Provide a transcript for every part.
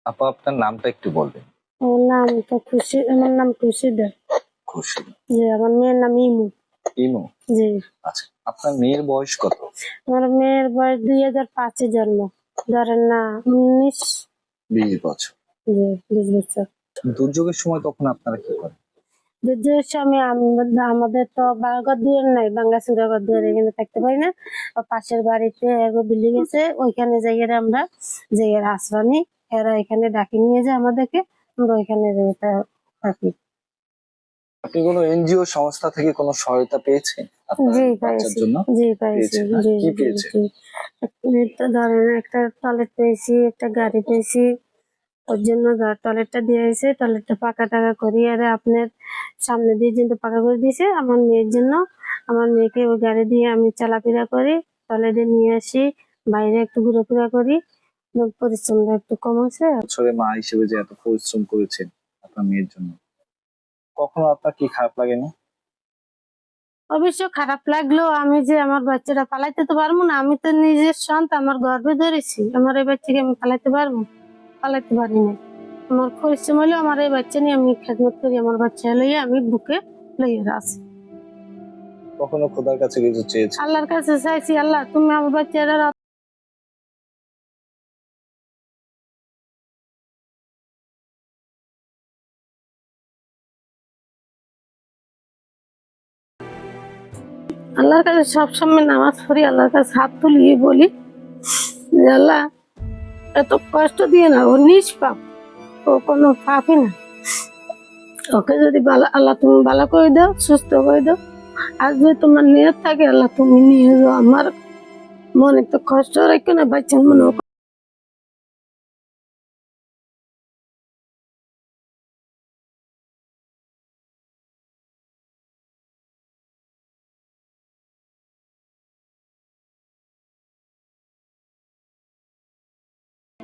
আপা, আপনার নামটা একটু বলবেন। আমার নাম খুশিদা। খুশি। জি, আমার মেয়ের নাম ইমু। ইমু। জি। আচ্ছা, আপনার মেয়ের বয়স কত? আমার মেয়ের বয়স 2005-এ জন্ম, ধরেন না 20 বছর। জি, 20 বছর। দুর্যোগের সময় তখন আপনারা কি করেন? দুর্যোগের সময় আমাদের তো বাগাঘর দুয়ার নাই, ভাঙ্গাচুরা ঘর দুয়ার, এখানে থাকতে পারি না। পাশের বাড়িতে বিল্ডিং আছে, ওইখানে যাইয়ে আমরা যাইয়ে আশ্রয় নিই। এরা এখানে ডাকি নিয়ে যায় আমাদেরকে, আমরা ওইখানে থাকি। আপনি কোনো এনজিও সংস্থা থেকে কোনো সহায়তা পেয়েছেন? জি পাইছি, জি পাইছি, জি কি জি পেয়েছেন? ধরেন একটা টয়লেট পেয়েছি, একটা গাড়ি পেয়েছি। ওর জন্য টয়লেটটা দিয়েছে, টয়লেটটা পাকা টাকা করি আর আপনার সামনে দিয়ে কিন্তু পাকা করে দিয়েছে আমার মেয়ের জন্য। আমার মেয়েকে ওই গাড়ি দিয়ে আমি চলাফেরা করি, টয়লেটে নিয়ে আসি, বাইরে একটু ঘোরাফেরা করি, পরিশ্রমটা একটু কম হয়েছে। বছরে মা হিসেবে যে এত পরিশ্রম করেছেন আপনার মেয়ের জন্য, কখনো আপনার কি খারাপ লাগেনি? অবশ্য খারাপ লাগলো, আমি যে আমার বাচ্চাটা পালাইতে তো পারবো না, আমি তো নিজের সন্তান আমার গর্ভে ধরেছি, আমার এই বাচ্চাকে আমি পালাইতে পারবো? পালাইতে পারি না। আমার পরিশ্রম হলে আমার এই বাচ্চা নিয়ে আমি খেদমত করি, আমার বাচ্চা লইয়ে আমি বুকে লইয়ে আছি। কখনো খোদার কাছে কিছু চেয়েছি? আল্লাহর কাছে চাইছি, আল্লাহ তুমি আমার বাচ্চারা আল্লাহর কাছে সবসময় নামাজ পড়ি, আল্লাহর কাছে হাত তুলিয়ে বলি যে আল্লাহ এত কষ্ট দিয়ে না, ও নিষ্পাপ, ও কোনো পাপই না, ওকে যদি আল্লাহ তুমি ভালো করে দাও, সুস্থ করে দাও। আর যদি তোমার নিয়ত থাকে আল্লাহ তুমি নিয়ে যাও, আমার মনে তো কষ্ট রেখে না বাচ্চার মনে।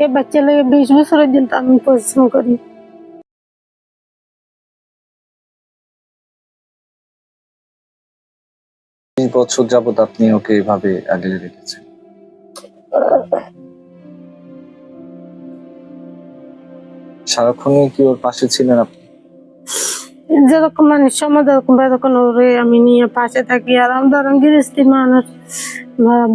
এই বাচ্চা লাগে 20 বছরের দিন আমি পরিশ্রম করি। 20 বছর যাবত আপনি ওকে এভাবে আগলে রেখেছেন। সারাক্ষণই কি ওর পাশে ছিলেন আপনি? যেরকম মানে সমাজ এরকম ওরে আমি নিয়ে পাশে থাকি। আর ধরেন গৃহস্থী মানুষ,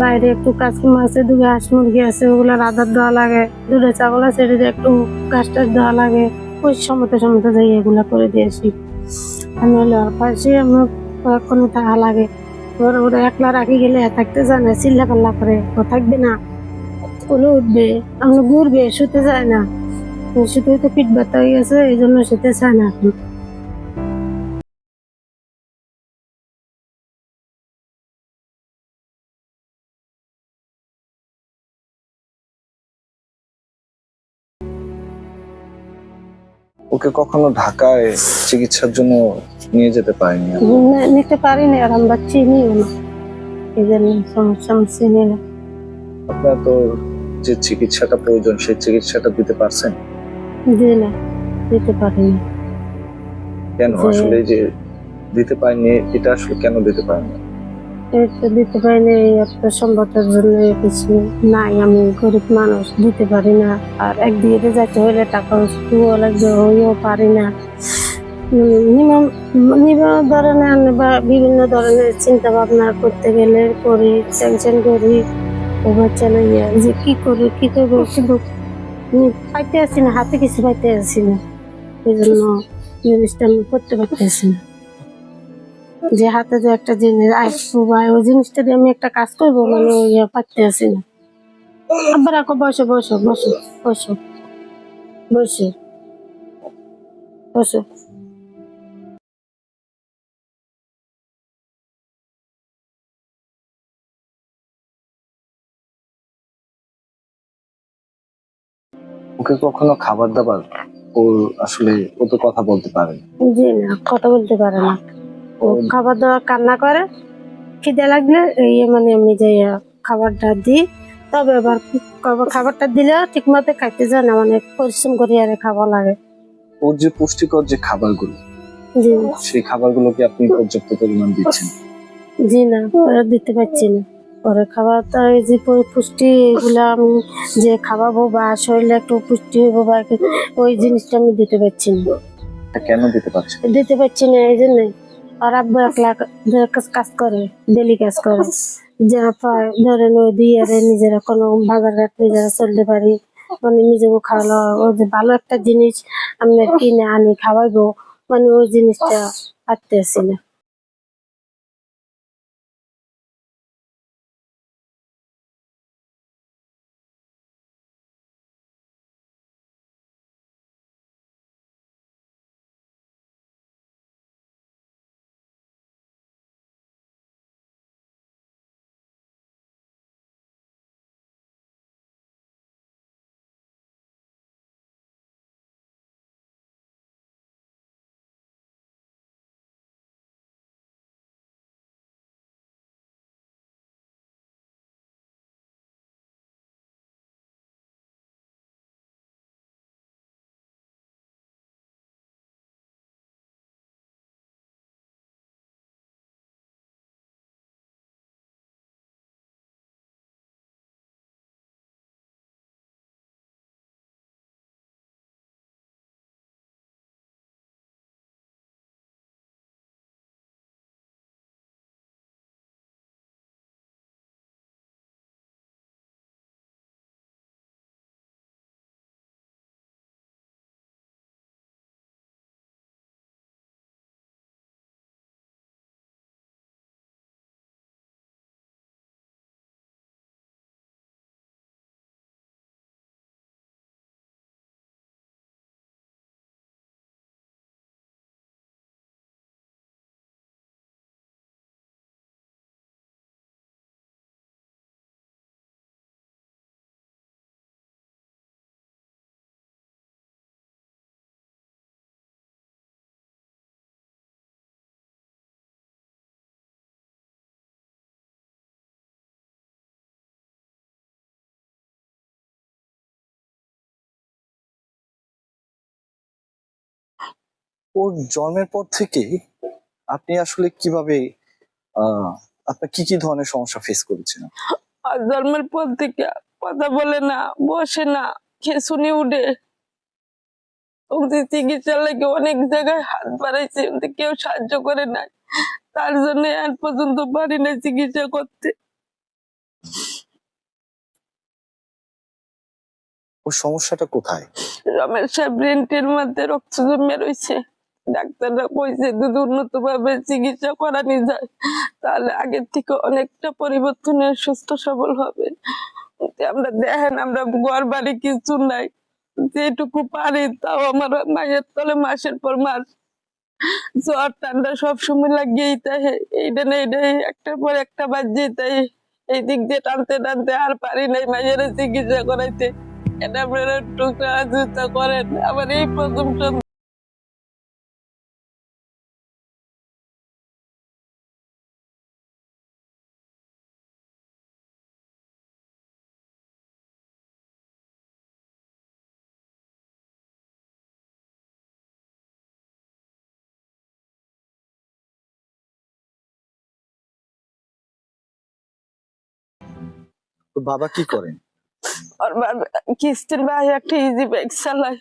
বাইরে একটু কাজ আছে, দুটো হাঁস মুরগি আছে, ওগুলার আদার দেওয়া লাগে, দুটো ছাগল আছে একটু গাছ টাছ দেওয়া লাগে, ওই সমতে যাই এগুলা করে দিয়েছি। আমি হলে ওর পাশে আমার কোনো থাকা লাগে। ওরা একলা রাখি গেলে থাকতে যায় না, চিল্লা পাল্লা করে, ও থাকবে না, কোনো উঠবে, আমরা ঘুরবে, শুতে যায় না, শুতে হয়তো পিঠ ব্যথা হয়ে গেছে, এই জন্য শুতে চায় না এখন। ওকে কখনো ঢাকায় চিকিৎসার জন্য নিয়ে যেতে পারেনি? নিতে পারিনি, আর আমরা চিনিও না, এই জন্য সমস্যা চিনি না। আপনার তো যে চিকিৎসাটা প্রয়োজন সেই চিকিৎসাটা দিতে পারছেন? জি না, দিতে পারিনি। কেন আসলে যে দিতে পারেনি, এটা আসলে কেন দিতে পারেনি? এই তো দিতে পারিনি, একটা সম্পদের জন্য কিছু নাই, আমি গরিব মানুষ, দিতে পারি না। আর একদিকে যাইতে হলে টাকা লাগবে, হইও পারি না। ধরনের বা বিভিন্ন ধরনের চিন্তা ভাবনা করতে গেলে করি, টেনশন করি, ও বাচ্চা লইয়া যে কি করি কি করবো, কিন্তু পাইতে আসি না, হাতে কিছু পাইতে আসি না, এই জন্য জিনিসটা আমি করতে পারতেছি না। যে হাতে যে একটা জিনিস আসবো বা ওই জিনিসটা দিয়ে আমি একটা কাজ করবো, মানে ওই পারতে আসি না। আবার রাখো, বসো বসো বসো বসো বসো বসো। ওকে কখনো খাবার দাবার, ওর আসলে ও তো কথা বলতে পারে না? জি না, কথা বলতে পারে না, ও খাবার দাবার কান্না করে, খিদে লাগলে এই মানে আমি যে খাবারটা দিই, তবে আবার খাবারটা দিলে ঠিক মতো খাইতে যায় না, মানে পরিশ্রম করি আর খাওয়া লাগে। ওর যে পুষ্টিকর যে খাবারগুলো, সেই খাবারগুলো কি আপনি পর্যাপ্ত পরিমাণ দিচ্ছেন? জি না, ওরা দিতে পারছি না। পরে খাবার তো এই যে পুষ্টি এগুলা আমি যে খাওয়াবো বা শরীরে একটু পুষ্টি হবো বা ওই জিনিসটা আমি দিতে পারছি না। কেন দিতে পারছেন? দিতে পারছি না এই জন্যই। আর আব্বু একলা কাজ করে, ডেলি কাজ করে, যা পায় ধরেন ওই দিয়ে নিজেরা কোনো বাজার ঘাট নিজেরা চলতে পারি, মানে নিজেকে খাওয়ালো। ও যে ভালো একটা জিনিস আমি কিনে আনি খাওয়াইবো, মানে ওই জিনিসটা পারতেছি না। ওর জন্মের পর থেকে আপনি আসলে কিভাবে আহ আপনার কি কি ধরনের সমস্যা ফেস করেছেন? আর জন্মের পর থেকে কথা বলে না, বসে না, খেসুনি উঠে। ওকে চিকিৎসার লাগে অনেক জায়গায় হাত বাড়াইছে, কিন্তু কেউ সাহায্য করে নাই। তার জন্য আজ পর্যন্ত পারি না চিকিৎসা করতে। ওর সমস্যাটা কোথায়? রমেশা ব্রেনটির মধ্যে রক্ত জমে রয়েছে। ডাক্তাররা কইছে যদি উন্নত ভাবে চিকিৎসা করানি যায় তাহলে আগের থেকে অনেকটা পরিবর্তনে সুস্থ সবল হবে। কিন্তু আমরা দেখেন আমরা ঘর বাড়ি কিছু নাই, যেটুকু পারি তাও আমার মায়ের তলে মাসের পর মাস জ্বর ঠান্ডা সবসময় লাগিয়েই থাকে। এইটা না এইটা একটার পর একটা বাজছেই তাই। এই দিক দিয়ে টানতে টানতে আর পারি নাই মায়ের চিকিৎসা করাইতে। এটা আপনারা একটু সহযোগিতা করেন। আবার এই প্রথম ওর বাবা কি করেন? আর কিস্তির ভাই একটা ইজি বাইক চালায়,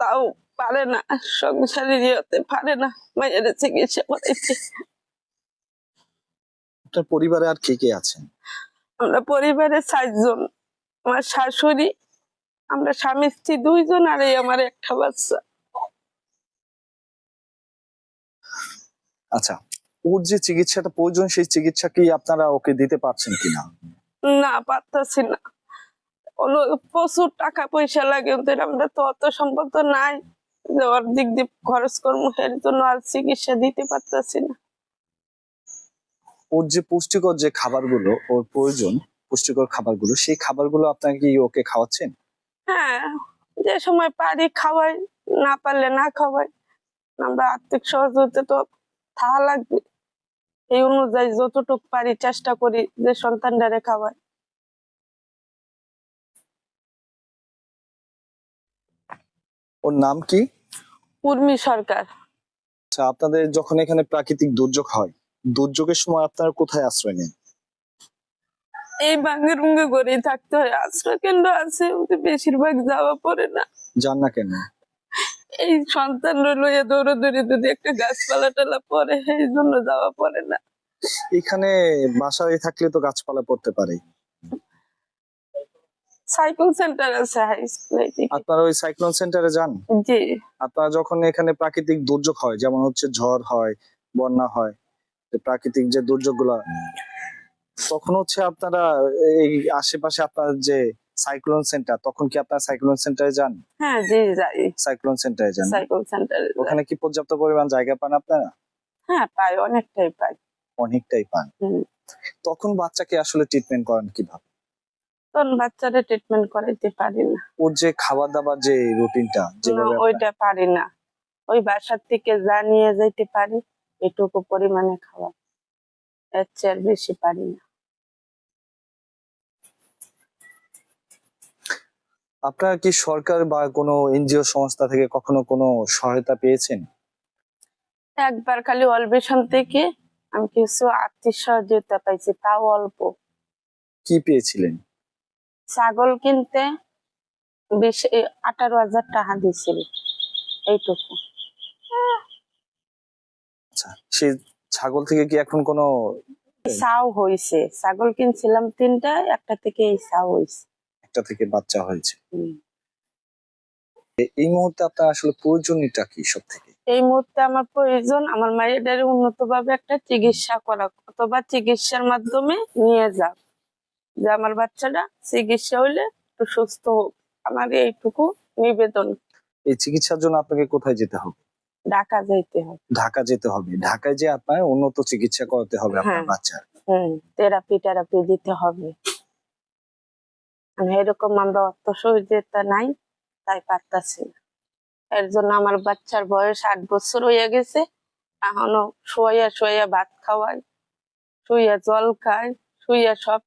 তাও পারে না সংসারের ইয়েতে পারে না মায়ের চিকিৎসা করাইতে। আপনার পরিবারে আর কে কে আছেন? আমরা পরিবারে 4 জন। আমার শাশুড়ি, আমরা স্বামী স্ত্রী 2 জন, আর এই আমার একটা বাচ্চা। আচ্ছা, ওর যে চিকিৎসাটা প্রয়োজন সেই চিকিৎসা কি আপনারা ওকে দিতে পারছেন কিনা? না, পারতাছি না। প্রচুর টাকা পয়সা লাগে, ওদের আমরা তো অত সম্পদ তো নাই যে ওর দিক দিয়ে খরচ করবো, এর জন্য আর চিকিৎসা দিতে পারতাছি না। ওর যে পুষ্টিকর যে খাবারগুলো ওর প্রয়োজন, পুষ্টিকর খাবারগুলো, সেই খাবারগুলো আপনারা কি ওকে খাওয়াচ্ছেন? হ্যাঁ, যে সময় পারি খাওয়াই, না পারলে না খাওয়াই। আমরা আর্থিক সহযোগিতা তো থাকা লাগবে, এই অনুযায়ী যতটুকু পারি চেষ্টা করি যে সন্তানটারে খাওয়াই। ওর নাম কি? উর্মি সরকার। আচ্ছা, আপনাদের যখন এখানে প্রাকৃতিক দুর্যোগ হয় দুর্যোগের সময় আপনারা কোথায় আশ্রয় নেন? এই ভাঙ্গে রুঙ্গে করেই থাকতে হয়। আশ্রয় কেন্দ্র আছে, ওদের বেশিরভাগ যাওয়া পড়ে না। যান না কেন? এই সন্তান লইয়া দৌড়াদৌড়ি যদি একটা গাছপালা টালা পরে, এই জন্য যাওয়া পড়ে না। এখানে বাসায় থাকলে তো গাছপালা পড়তে পারে। সাইকেল সেন্টার আছে হাই স্কুলে। আপনারা ওই সাইক্লোন সেন্টারে যান? জি। আপনারা যখন এখানে প্রাকৃতিক দুর্যোগ হয়, যেমন হচ্ছে ঝড় হয়, বন্যা হয়, যে প্রাকৃতিক যে দুর্যোগগুলা, তখন হচ্ছে আপনারা এই আশেপাশে আপনার যে সাইক্লোন সেন্টার, তখন কি আপনারা সাইক্লোন সেন্টারে যান? হ্যাঁ, জি যাই। সাইক্লোন সেন্টারে যান? সাইকেল সেন্টারে ওখানে কি পর্যাপ্ত পরিমাণ জায়গা পান আপনারা? হ্যাঁ পাই, অনেকটাই পাই। অনেকটাই পান। হুম। তখন বাচ্চাকে আসলে ট্রিটমেন্ট করেন কিভাবে? তখন বাচ্চারা ট্রিটমেন্ট করাইতে পারি না। ওর যে খাবার দাবার যে রুটিনটা না, যেভাবে ওইটা পারি না। ওই বাসার থেকে যা নিয়ে যাইতে পারি এটুকু পরিমাণে খাওয়া, এর চেয়ে আর বেশি পারি না। আপনারা কি সরকার বা কোনো এনজিও সংস্থা থেকে কখনো কোনো সহায়তা পেয়েছেন? একবার খালি অলবেশন থেকে আমি কিছু আর্থিক সহযোগিতা পাইছি, তাও অল্প। কি পেয়েছিলেন? ছাগল কিনতে 18,000 টাকা দিয়েছিল, এইটুকু। আচ্ছা, সেই ছাগল থেকে কি এখন কোনো চাও হয়েছে, ছাগল কিনছিলাম 3টা, একটা থেকে এই চাও হয়েছে। একটা থেকে বাচ্চা হয়েছে? হুম। এই মুহূর্তে আপনার আসলে প্রয়োজনীয়টা কি সব থেকে? এই মুহূর্তে আমার প্রয়োজন আমার মায়ের উন্নত ভাবে একটা চিকিৎসা করা, অথবা চিকিৎসার মাধ্যমে নিয়ে যাক, যে আমার বাচ্চাটা চিকিৎসা হইলে একটু সুস্থ হোক। আমার এইটুকু নিবেদন। এই চিকিৎসার জন্য আপনাকে কোথায় যেতে হবে? ঢাকা যাইতে হবে। ঢাকা যেতে হবে? ঢাকায় যে আপনার উন্নত চিকিৎসা করাতে হবে আপনার হ্যাঁ। বাচ্চার? থেরাপি দিতে হবে। এরকম আমরা অর্থ সহযোগিতা নাই, তাই পারতাছি না। এর জন্য আমার বাচ্চার বয়স 8 বছর হয়ে গেছে, এখনো শুয়ে শুয়ে ভাত খাওয়াই, শুয়ে জল খায়, শুয়ে সব